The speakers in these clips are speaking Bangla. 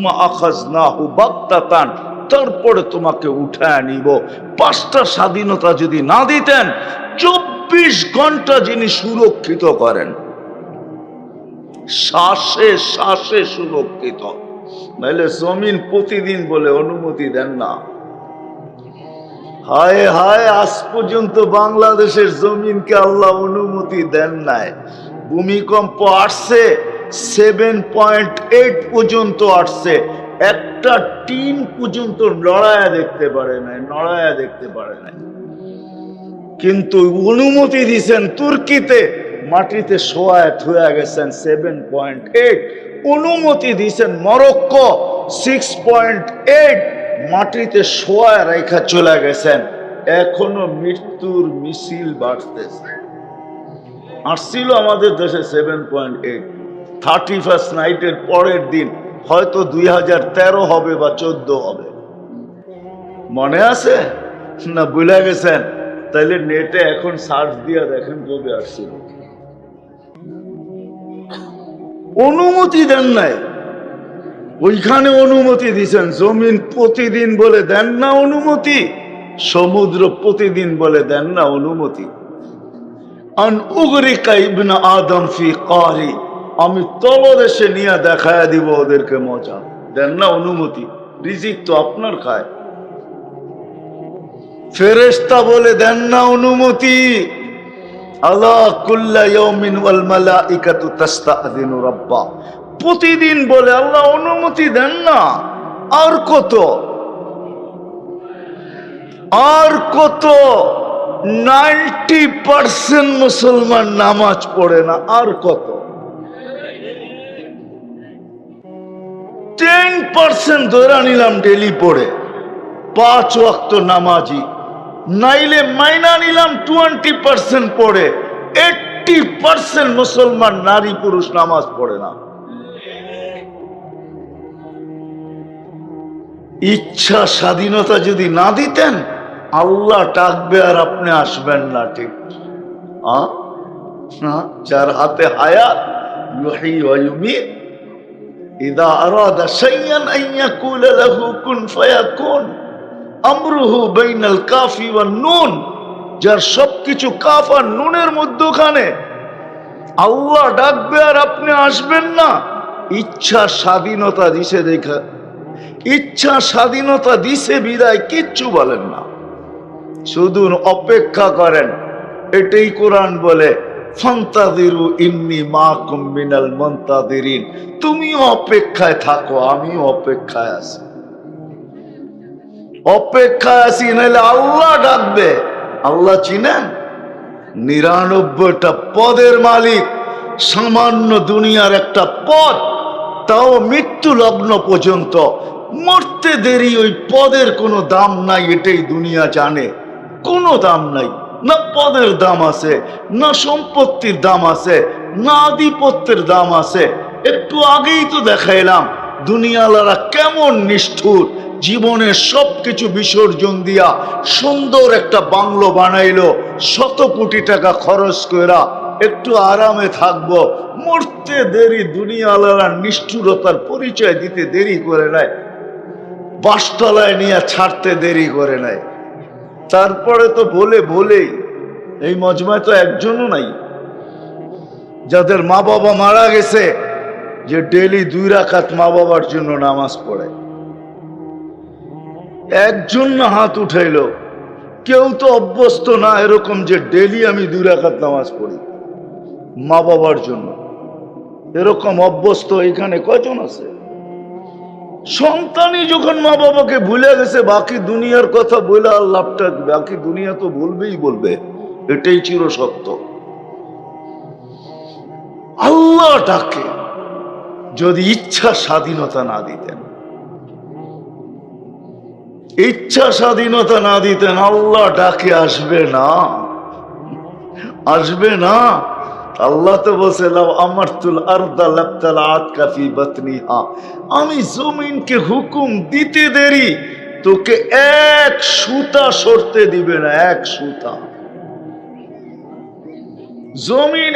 সুম্মা আখাযনাহু বাগতাতান, তারপরে তোমাকে উঠায় নিব। 5টা স্বাধীনতা যদি না দিতেন, 24 ঘন্টা যিনি সুরক্ষিত করেন, শ্বাসে শ্বাসে সুরক্ষিত, নাইলে জমিন প্রতিদিন বলে অনুমতি দেন না। হায় হায়, আজ পর্যন্ত বাংলাদেশের জমিনকে আল্লাহ অনুমতি দেন নাই। ভূমিকম্প আসছে 7.8 পর্যন্ত আসছে, একটা টিন পর্যন্ত নড়ায়া দেখতে পারে নাই, কিন্তু অনুমতি দিয়েছেন তুর্কিতে, মাটিতে শোয়ায় থুয়া গেছেন 7.8। অনুমতি দিয়েছেন মরক্কো 6.8, মাটিতে শোয়ায় রেখা চলে গেছেন। এখনো মৃত্যুর মিছিল বাড়তেছে। আসছিল আমাদের দেশে 7.8, 31st নাইটের পরের দিন হয়তো 2013 হবে বা 14 হবে, মনে আছে না ভুলে গেছেন? তাইলে নেটে এখন সার্চ দিয়ে দেখেন কবে আসছিল। অনুমতি দেন নাই, ওইখানে অনুমতি দিছেন। জমিন প্রতিদিন বলে দেন না অনুমতি, সমুদ্র প্রতিদিন বলে দেন না অনুমতি। আন উগরিকা ইবনে আদম ফি কারি, আমি তলদেশে নিয়ে দেখায় দিব ওদেরকে মজা, দেন না অনুমতি। রিজিক তো আপনার খায়। ফেরেশতা বলে দেন না অনুমতি। আলা কুল্লা ইয়াউমিন ওয়াল মালাইকাতু তাস্তাযিনু রাব্বা, প্রতিদিন বলে আল্লাহ অনুমতি দেন না। আর কত 90% মুসলমান নামাজ পড়ে না। আর কত 10% ধরে নিলাম ডেলি পড়ে, 5 ওয়াক্ত নামাজি, নাইলে মাইনা নিলাম 20% পড়ে। 80% মুসলমান নারী পুরুষ নামাজ পড়ে না। ইচ্ছা স্বাধীনতা যদি না দিতেন, আল্লাহ ডাকবে আর আপনি আসবেন না। ঠিক যার হাতে হায়াত, ইউহয়ী ওয়া ইউমীত, ইযা আরাদা শাইআন আন ইয়াকুলা লাহু কুন ফায়াকুন, আমরুহু বাইনাল কাফি ওয়ান নুন, যার সবকিছু কাফ আর নুনের মধ্যখানে। আল্লাহ ডাকবে আর আপনি আসবেন না। ইচ্ছা স্বাধীনতা দিছে দেখা, ইচ্ছা স্বাধীনতা দিছে বিদায় কিচ্ছু বলেন না, শুধু অপেক্ষা করেন। এটাই কোরআন বলে, ফান্তাযিরু ইন্নী মাকুম মিনাল মুনতাযিরিন, তুমিও অপেক্ষায় থাকো, আমিও অপেক্ষায় আছি, নাহলে আল্লাহ ডাকবে। আল্লাহ চিনেন? 99টা পদের মালিক, সামান্য দুনিয়ার একটা পদ, তাও মৃত্যু লগ্ন পর্যন্ত। মরতে দেরি, ওই পদের কোনো দাম নাই, এটাই দুনিয়া জানে। কোনো দাম নাই, না পদের দাম আছে, না সম্পত্তির দাম আছে, না আধিপত্যের দাম আছে। একটু আগেই তো দেখাইলাম দুনিয়ালারা কেমন নিষ্ঠুর, জীবনের সবকিছু বিসর্জন দিয়া সুন্দর একটা বাংলো বানাইলো, 100 কোটি টাকা খরচ কইরা একটু আরামে থাকবো। মরতে দেরি, দুনিয়ালারা নিষ্ঠুরতার পরিচয় দিতে দেরি করে নাই, বাসতলায় নিয়ে ছাড়তে দেরি করে নাই। তারপরে তো বলেই এই মজমায় তো একজনও নাই যাদের মা বাবা মারা গেছে যে ডেলি 2 রাকাত মা বাবার জন্য নামাজ পড়ে। একজন না হাত উঠাইলো, কেউ তো অভ্যস্ত না এরকম যে ডেলি আমি 2 রাকাত নামাজ পড়ি মা বাবার জন্য। এরকম অভ্যস্ত এখানে কয়জন আছে? সন্তানই যখন মা বাবাকে ভুলে গেছে, বাকি দুনিয়ার কথা বলে আর লাভটা, বাকি দুনিয়া তো বলবে, এটাই চির সত্য। আল্লাহ ডাকে, যদি ইচ্ছা স্বাধীনতা না দিতেন, ইচ্ছা স্বাধীনতা না দিতেন, আল্লাহ ডাকে আসবে না। আল্লাহ তো বলছে, লাউ আমারতুল আরদা লাবতালাআত কাফি বাতনিহা, আমি জমিনকে হুকুম দিতে দেরি, তোকে 1 সুতা সরতে দিবে না, 1 সুতা। জমিন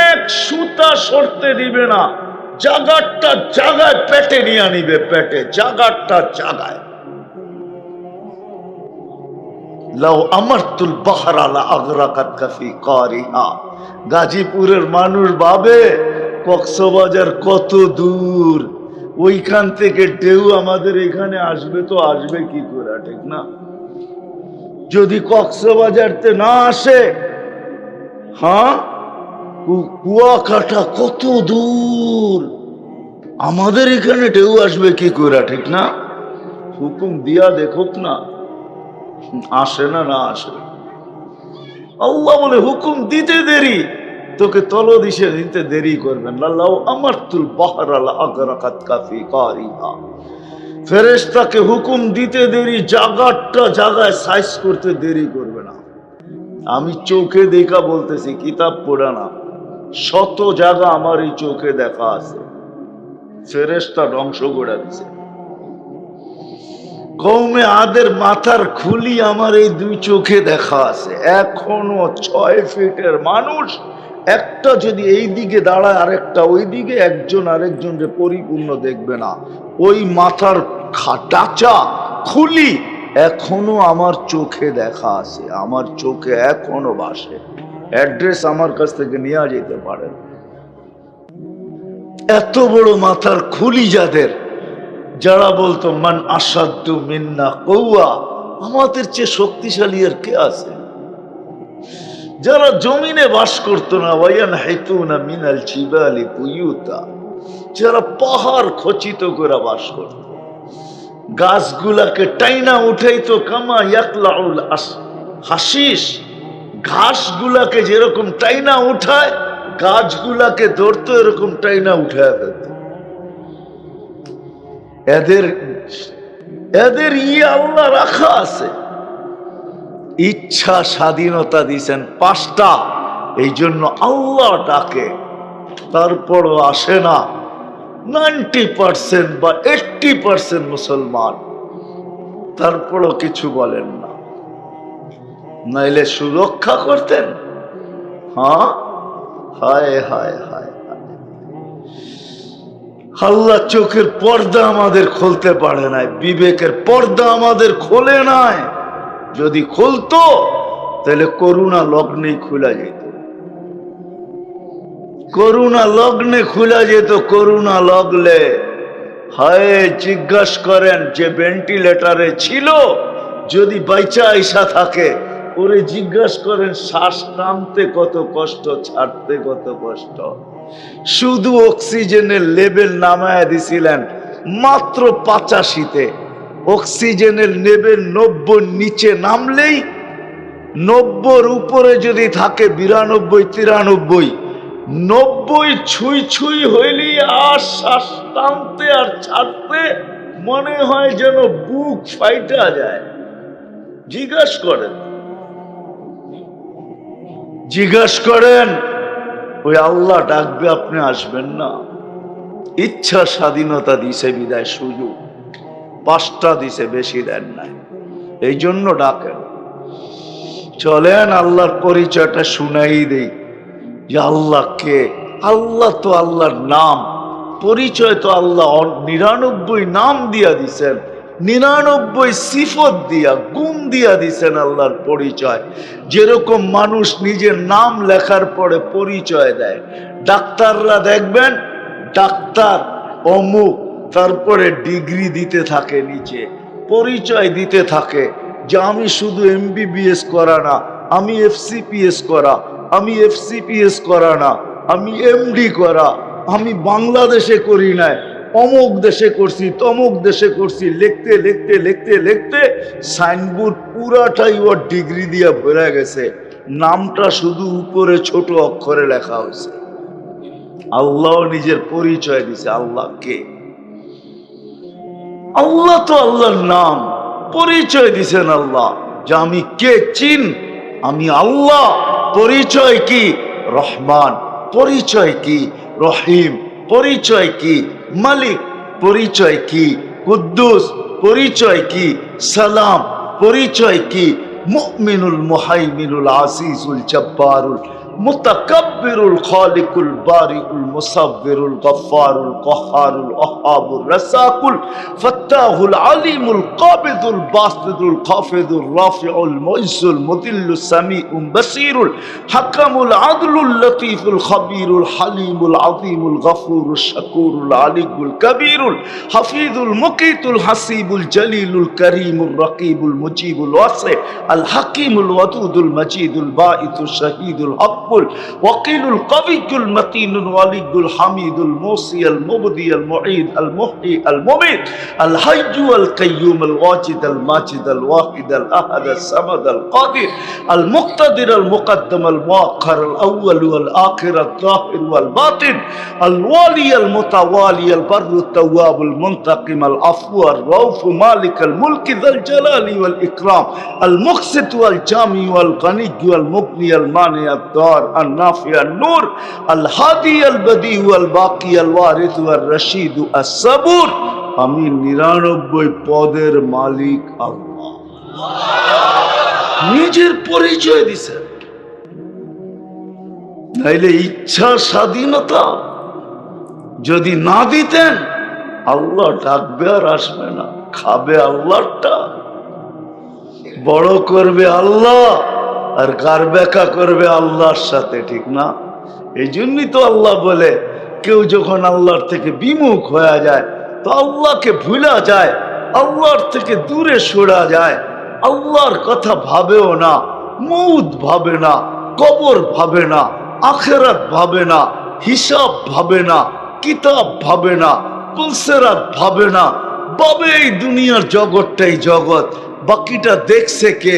1 সুতা সরতে দিবে না। জাগারটা জাগায় পেটে নিয়ে নিবে, পেটে জাগারটা জাগায়। লাউ আমারতুল বাহরা লা আগরাকাতকা ফি কারিহা। গাজীপুরের মানুষ ভাবে কক্সবাজার কত দূর, ওইখান থেকে ঢেউ আমাদের এখানে আসবে তো আসবে কি করে, ঠিক না? যদি কক্সবাজারতে না আসে, হ্যাঁ, কুয়াকাটা কত দূর, আমাদের এখানে ঢেউ আসবে কি করে, ঠিক না? হুকুম দিয়া দেখুক না, আসে না, না আসে। আল্লাহ বলে হুকুম দিতে দেরি, তোকে তলদিশে দিতে দেরি করবেন না। লাউ আমারতুল বাহরা লা আগরাকাতকা ফি কারিহা। ফেরেশতাকে হুকুম দিতে দেরি, জাগারটা জাগায় সাইজ করতে দেরি করবে না। আমি চোখে দেখা বলতেছি, কিতাব পড়া না, শত জায়গা আমার এই চোখে দেখা আছে। ফেরেশতা ধ্বংস করে দিছে। কওমে আদের মাথার খুলি আমার এই দুই চোখে দেখা আছে। এখনো 6 ফিটের মানুষ একটা যদি এই দিকে দাঁড়ায় আরেকটা ওই দিকে, একজন আরেকজনকে পরিপূর্ণ দেখবে না। ওই মাথার ডাচা খুলি এখনো আমার চোখে দেখা আছে, আমার চোখে এখনো ভাসে। অ্যাড্রেস আমার কাছ থেকে নিয়ে যেতে পারেন। এত বড় মাথার খুলি যাদের, যারা বলতো মান আসাদ্দু মিন্না কওয়া, আমাদের চেয়ে শক্তিশালী আর কে আছে? যারা জমিনে বাস করতো না, ওয়ায়ান হাইতুনা মিনাল জিবালি বুয়ুতা, যারা পাহাড় খচিত করে বাস করত, গাছগুলাকে টাইনা উঠাইতো কামা ইয়াকলাউল হাসিস, ঘাসগুলাকে যেরকম টাইনা উঠায় গাছগুলাকে ধরতো এরকম টাইনা উঠায় ফেলত। এদের আল্লাহ রাখা আছে। ইচ্ছা স্বাধীনতা দিছেন 5টা, এই জন্য আল্লাহ ডাকে, তারপরও আসে না। 90% বা 80% মুসলমান, তারপরও কিছু বলেন না। নাইলে সুরক্ষা করতেন। হ্যাঁ, হায় হায় হায়, আল্লাহ চোখের পর্দা আমাদের খুলতে পারে নাই, বিবেকের পর্দা আমাদের খোলে নাই। যদি খুলতো তাহলে করুণা লগ্নেই খোলা যেত, করুণা লগ্নে খোলা যেত। করুণা লগলে হায় জিজ্ঞাসা করেন যে ভেন্টিলেটারে ছিল, যদি বাইচা আইসা থাকে, ওরে জিজ্ঞাসা করেন শ্বাস টানতে কত কষ্ট, ছাড়তে কত কষ্ট। শুধু অক্সিজেনের লেভেল নামায় দিছিলেন মাত্র 85-তে। অক্সিজেনের লেভেল 90 নিচে নামলেই, 90 উপরে যদি থাকে 92 93, 90 ছুঁই ছুঁই হইলেই আর শ্বাস টানতে আর ছাড়তে মনে হয় যেন বুক ফাইটা যায়। জিজ্ঞাসা করেন, জিজ্ঞাসা করেন, ওই আল্লাহ ডাকবে, আপনি আসবেন না? ইচ্ছা স্বাধীনতা দিছে বিদায় সুযোগ 5টা দিছে, বেশি দেন নাই, এই জন্য ডাকেন। চলেন আল্লাহর পরিচয়টা শুনাই দেই যে আল্লাহ কে। আল্লাহ তো আল্লাহর নাম, পরিচয় তো আল্লাহ 99 নাম দিয়া দিছেন, 99 সিফত দিয়া গুণ দিয়া দিছেন আল্লাহর পরিচয়। যেরকম মানুষ নিজের নাম লেখার পরে পরিচয় দেয়, ডাক্তাররা দেখবেন ডাক্তার অমুক, তারপরে ডিগ্রি দিতে থাকে, নিচে পরিচয় দিতে থাকে যে আমি শুধু MBBS করা না, আমি FCPS করা, আমি FCPS করা না, আমি MD করা, আমি বাংলাদেশে করি নাই, অমুক দেশে করছি, তমুক দেশে করছি। লিখতে লিখতে লিখতে লিখতে সাইনবোর্ড পুরাটাই ওর ডিগ্রি দিয়া ভরে গেছে, নামটা শুধু উপরে ছোট অক্ষরে লেখা হয়েছে। আল্লাহ নিজের পরিচয় দিছে। আল্লাহ কে? আল্লাহ তো আল্লাহর নাম, পরিচয় দিছেন আল্লাহ যে আমি কে, চিন, আমি আল্লাহ। পরিচয় কি? রহমান। পরিচয় কি? রহিম। পরিচয় কি? মালিক। পরিচয় কি? কুদ্দুস। পরিচয় কি? সালাম। পরিচয় কি? মুমিনুল মুহাইমিনুল আসিসুল জব্বারুল মুতাকাব্বিরুল খালিকুল বারিউল মুসাব্বিরুল গফফারুল কাহ্হারুল ওয়াহ্হাবুর রাসাকুল ফাত্তাহুল আলিমুল কাবিদুল বাসিতুল খাফিদুর রাফিউল মুইসুল মুদিল্লুস সামিউল বাসিরুল হাকামুল আদলুল লতীফুল খাবীরুল হালিমুল আযীমুল গফুরুশ শাকুরুল আলিয়ুল কবীরুল হাফিজুল মুকিতুল হাসিবুল জলিলুল করিমুর রকিবুল মুজিবুল ওয়াসি আল হাকিমুল ওয়াদুদুল মজিদুল বাঈতুশ শাহীদুল হকুল ওয়াকিলুল কবিয়ুল মতিনুল ওয়ালিয়ুল হামিদুল মুসি আল মুবদি আল মুঈদ আল মুহয়ি আল মুমীত আল হাইয়্যু আল কাইয়্যুম আল ওয়াজিদ আল মাজিদ আল ওয়াহিদ আল আহাদ আল সামাদ আল কাদির আল মুক্তাদির আল মুকদ্দম আল মুআখ্খার আল আউয়াল ওয়াল আখির আল যাহির ওয়াল বাতিন আল ওয়ালি আল মুতাওয়ালি আল বাররু التواب المنتقم العفو الرؤوف مالك الملك ذا الجلال والإكرام المقسط والجامع والغني والمغني المانع الضار النافع النور الهادي البديع والباقي الوارث والرشيد الصبور আমি 99 পদের মালিক আল্লাহ। নিজের পরিচয় দিছেন, নাইলে ইচ্ছা স্বাধীনতা যদি না দিতেন আল্লাহ ডাকবে আর আসবে না, খাবে আল্লাহটা, বড় করবে আল্লাহ আর গারবেকা করবে আল্লাহর সাথে, ঠিক না? এই জন্যই তো আল্লাহ বলে কেউ যখন আল্লাহর থেকে বিমুখ হয়ে যায় তো আল্লাহকে ভুলা যায়, আল্লাহর থেকে দূরে সরা যায়, আল্লাহর কথা ভাবেও না, মউত ভাবে না, কবর ভাবে না, আখিরাত ভাবে না, হিসাব ভাবে না, কিতাব ভাবে না, পুলসেরাত ভাবে না, ভাবে এই দুনিয়ার জগৎটাই জগৎ, বাকিটা দেখছে কে?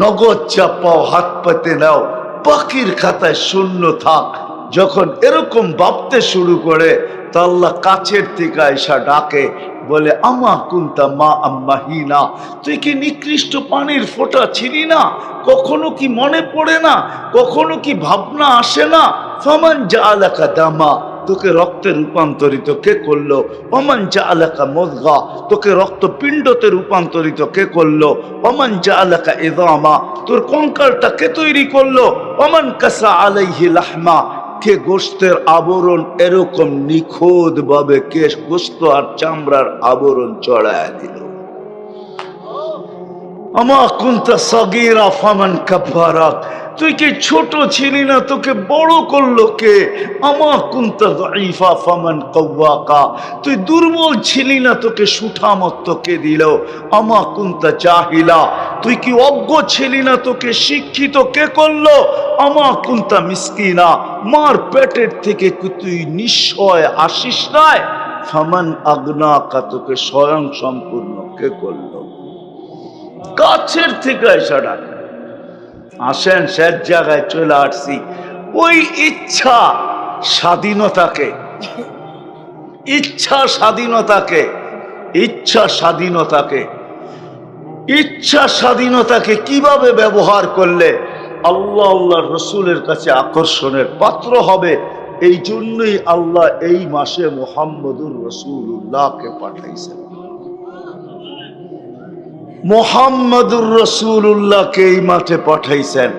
নগদ চাপাও, হাত পাতে নাও, বাকির খাতায় শূন্য থাক। যখন এরকম ভাবতে শুরু করে তো আল্লাহ কাছের থেকে আয়সা ডাকে, বলে আমা কুনতা মা আম্মাহিনা, তুই কি নিকৃষ্ট পানির ফোঁটা ছিলি না? কখনো কি মনে পড়ে না? কখনো কি ভাবনা আসে না? ফামান জাআলাকা দামা, তোকে রক্তে রূপান্তরিত কে করলো? ওমান জাআলাকা মুদগা, তোকে রক্তপিণ্ডতে রূপান্তরিত কে করলো? ওমান জাআলাকা ইযামা, তোর কঙ্কালটা কে তৈরি করলো? ওমান কাসা আলাইহি লাহমা, কে গোশতের আবরণ এরকম নিখুঁত ভাবে কে গোশত আর চামড়ার আবরণ চড়ায় দিল? আমা কুনতা সাগীরা ফামান কাব্বারাক, তুই কি ছোট ছিলি না? তোকে বড় করলো কে? আমা কুনতা যায়ীফা ফামান কাওয়াকা, তুই দুর্বল ছিলি না? তোকে সুঠামত্ব কে দিল? আমা কুনতা জাহিলা, তুই কি অজ্ঞ ছিলি না? তোকে শিক্ষিত কে করলো? আমা কুনতা মিসকিনা, মার পেটের থেকে তুই নিঃস্বয় আসিস নাই? ফামান আগনাকা, তোকে স্বয়ং সম্পূর্ণ কে করলো? কাছের থেকে এসে ডাকে, আসেন শেষ জায়গায় চলে আসছি। ওই ইচ্ছা স্বাধীনতাকে, ইচ্ছা স্বাধীনতাকে, ইচ্ছা স্বাধীনতাকে, ইচ্ছা স্বাধীনতাকে কিভাবে ব্যবহার করলে আল্লাহ আল্লাহর রসুলের কাছে আকর্ষণের পাত্র হবে, এই জন্যই আল্লাহ এই মাসে মুহাম্মদুর রাসূলুল্লাহকে পাঠাইছেন। মুহাম্মদুর রাসূলুল্লাহকে এই মাঠে পাঠাইছেন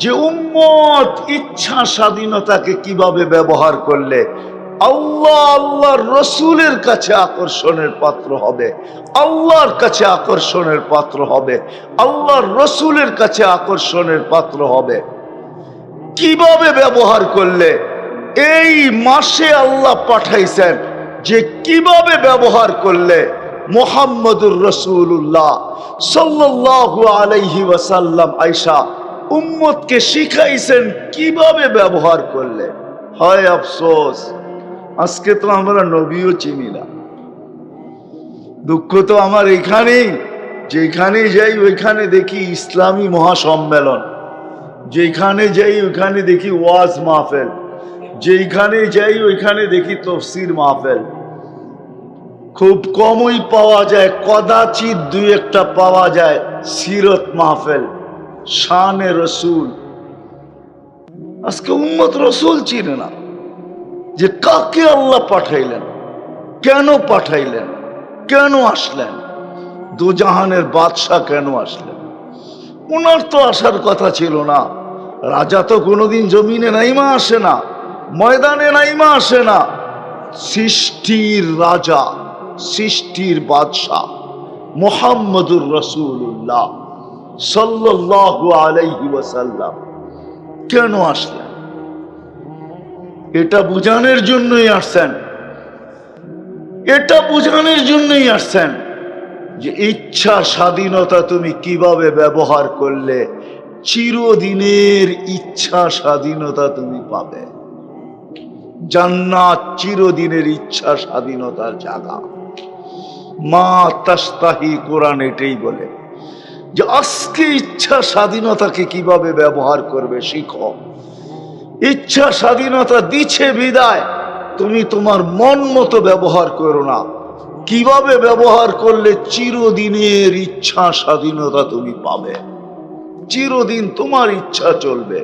যে উম্মত ইচ্ছা স্বাধীনতাকে কিভাবে ব্যবহার করলে আল্লাহ আল্লাহর রসুলের কাছে আকর্ষণের পাত্র হবে, আল্লাহর কাছে আকর্ষণের পাত্র হবে, আল্লাহর রসুলের কাছে আকর্ষণের পাত্র হবে। কিভাবে ব্যবহার করলে এই মাসে আল্লাহ পাঠাইছেন যে কিভাবে ব্যবহার করলে মুহাম্মদুর রাসূলুল্লাহ সাল্লাল্লাহু আলাইহি ওয়াসাল্লাম আয়েশা উম্মতকে শিখাইছেন কিভাবে ব্যবহার করলে। হয় আফসোস, আজকে তো আমরা নবীও চিনি না। দুঃখ তো আমার এখানেই, যেখানে যাই ওইখানে দেখি ইসলামী মহাসম্মেলন, যেখানে যাই ওইখানে দেখি ওয়াজ মাহফিল, যেখানে যাই ওইখানে দেখি তাফসীর মাহফিল। খুব কমই পাওয়া যায়, কদাচিৎ দুই একটা পাওয়া যায় সিরত মাহফিল, শানে রসুল। আজকে উম্মত রসুল চিনে না যে কাকে আল্লাহ পাঠাইলেন, কেন পাঠাইলেন, কেন আসলেন, দুজাহানের বাদশাহ কেন আসলেন। ওনার তো আসার কথা ছিল না, রাজা তো কোনোদিন জমিনে নাইমা আসে না, ময়দানে নাইমা আসে না। সৃষ্টির রাজা, সৃষ্টির বাদশাহ মুহাম্মদুর রাসূলুল্লাহ সাল্লাল্লাহু আলাইহি ওয়াসাল্লাম কেন আসলেন? এটা বুঝানোর জন্যই আসছেন, এটা বুঝানোর জন্যই আসছেন যে ইচ্ছা স্বাধীনতা তুমি কিভাবে ব্যবহার করলে চিরদিনের ইচ্ছা স্বাধীনতা তুমি পাবে। জান্নাত চিরদিনের ইচ্ছা স্বাধীনতার জায়গা। মা তাস্তাহি কোরআন এটাই বলে যে আজকে ইচ্ছা স্বাধীনতাকে কিভাবে ব্যবহার করবে শিখো। ইচ্ছা স্বাধীনতা দিচ্ছে বিদায় তুমি তোমার মন মতো ব্যবহার করো না। কিভাবে ব্যবহার করলে চিরদিনের ইচ্ছা স্বাধীনতা তুমি পাবে, চিরদিন তোমার ইচ্ছা চলবে।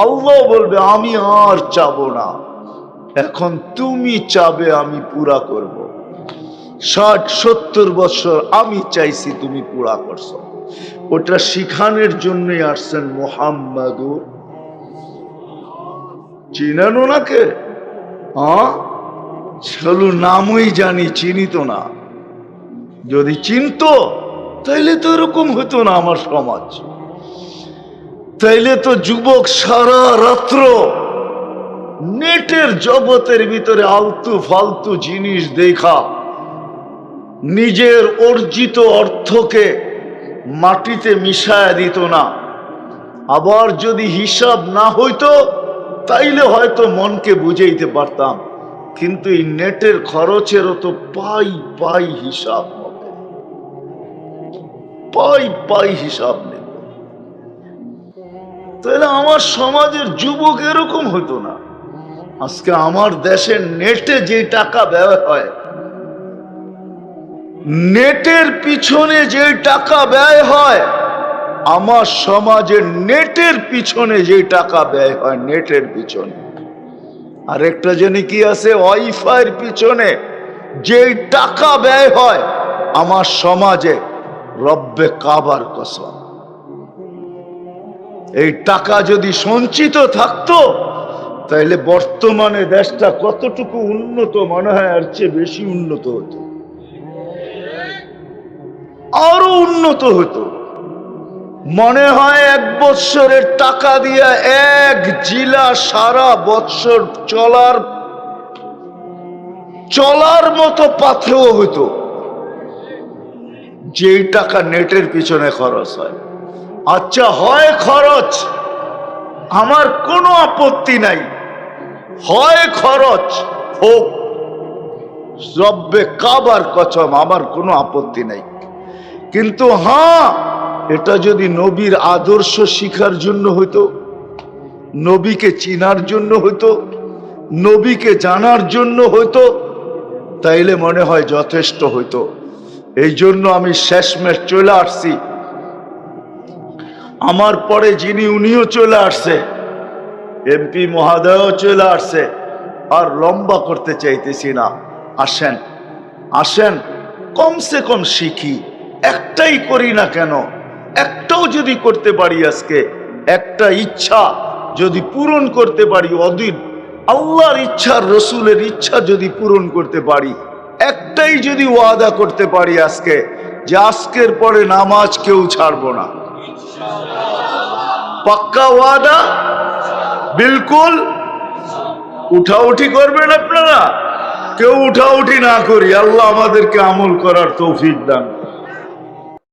আল্লাহ বলবে আমি আর চাবো না, এখন তুমি চাবে আমি পুরা করব। 60-70 বছর আমি চাইছি তুমি পুরা করছো। ওটা শিখানোর জন্যই আসছেন মুহাম্মাদুর। চিনেন ওনাকে? শুধু নামই জানি, চিনি তো না। যদি চিনতো তাইলে তো এরকম হতো না আমার সমাজ। তাইলে তো যুবক সারা রাত্র নেটের জগতের ভিতরে আলতু ফালতু জিনিস দেখা নিজের অর্জিত অর্থকে মাটিতে মিশায়া দিত না। আবার যদি হিসাব না হইতো তাইলে হয়তো মনকে বুঝাইতে পারতাম, কিন্তু এই নেটের খরচেরও তো পাই পাই হিসাব হবে, পাই পাই হিসাব নেব। তাহলে আমার সমাজের যুবক এরকম হতো না। আজকে আমার দেশের নেটে যে টাকা ব্যয় হয়, নেটের পিছনে যে টাকা ব্যয় হয়, আমার সমাজের নেটের পিছনে যে টাকা ব্যয় হয়, নেটের পিছনে আরেকটা জানি কি আছে, ওয়াইফাইয়ের পিছনে যে টাকা ব্যয় হয় আমার সমাজে, রব্বে কাবার কসম, এই টাকা যদি সঞ্চিত থাকতো তাহলে বর্তমানে দেশটা কতটুকু উন্নত, মনে হয় আর চেয়ে বেশি উন্নত হতো, আরো উন্নত হতো। মনে হয় 1 বৎসরের টাকা দিয়ে 1 জেলা সারা বৎসর চলার মতো পাথেও হতো, যেই টাকা নেটের পিছনে খরচ হয়। আচ্ছা হয় খরচ, আমার কোনো আপত্তি নাই, হয় খরচ হোক, রব্বে কাবার কসম আমার কোনো আপত্তি নাই। কিন্তু হ্যাঁ, এটা যদি নবীর আদর্শ শিখার জন্য হইতো, নবীকে চিনার জন্য হইতো, নবীকে জানার জন্য হইতো, তাইলে মনে হয় যথেষ্ট হইতো। এই জন্য আমি শেষমেশ চলে আসছি। আমার পরে যিনি উনিও চলে আসছে, এমপি মহোদয়ও চলে আসছে, আর লম্বা করতে চাইতেছি না। আসেন আসেন, কমসে কম শিখি, একটাই করি না কেন, একটাও যদি করতে পারি, আজকে একটা ইচ্ছা যদি পূরণ করতে পারি, অদিন আল্লাহর ইচ্ছা রসুলের ইচ্ছা যদি পূরণ করতে পারি, একটাই যদি ওয়াদা করতে পারি আজকে, যে আজকের পরে নামাজ কেউ ছাড়বো না, পাক্কা ওয়াদা, বিলকুল। উঠাউঠি করবেন আপনারা, কেউ উঠাউঠি না করি, আল্লাহ আমাদেরকে আমল করার তৌফিক দান।